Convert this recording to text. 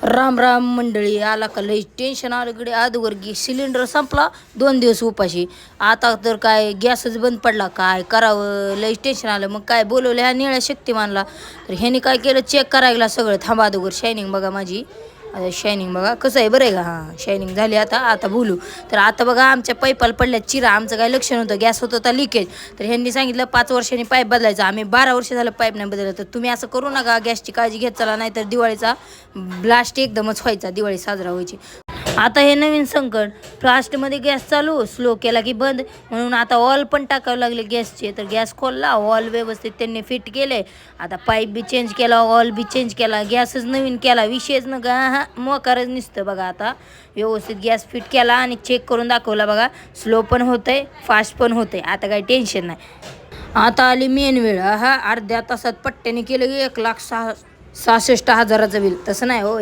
राम राम मंडळी. आला का लई टेन्शन आलं गडे. अगोदर सिलेंडर संपला, 2 दिवस उपाशी. आता तर काय गॅसच बंद पडला, काय करावं लई टेन्शन आलं. मग काय बोलवलं ह्या निळ्या शक्तिमानला. तर ह्याने काय केलं, चेक करायला सगळं. थांबा अगोदर शायनिंग बघा माझी. आता शायनिंग बघा कसं आहे, बरं आहे का. हां शायनिंग झाली. आता आता बोलू. तर आता बघा आमच्या पाईपाला पडल्या चिरा. आमचं काय लक्ष नव्हतं, गॅस होत होता लिकेज. तर ह्यांनी सांगितलं 5 वर्षांनी पाईप बदलायचा. आम्ही 12 वर्ष झालं पाईप नाही बदललं. तर तुम्ही असं करू नका, गॅसची काळजी घेत चला, नाही तर दिवाळीचा ब्लास्ट एकदमच व्हायचा, दिवाळी साजरा व्हायची. आता हे नवीन संकट, फास्टमध्ये गॅस चालू, स्लो केला की बंद. म्हणून आता ऑल पण टाकावं लागले गॅसचे. तर गॅस खोलला, ऑल व्यवस्थित त्यांनी फिट केले. आता पाईप बी चेंज केला, ऑल बी चेंज केला, गॅसच नवीन केला. विषयच न का हा मोकारच निसतं बघा. आता व्यवस्थित गॅस फिट केला आणि चेक करून दाखवला बघा. स्लो पण होतंय, फास्ट पण होतंय. आता काही टेन्शन नाही. आता आली मेन वेळ. हा अर्ध्या तासात पट्ट्याने केलं की 1,66,000 बिल. तसं नाही हो.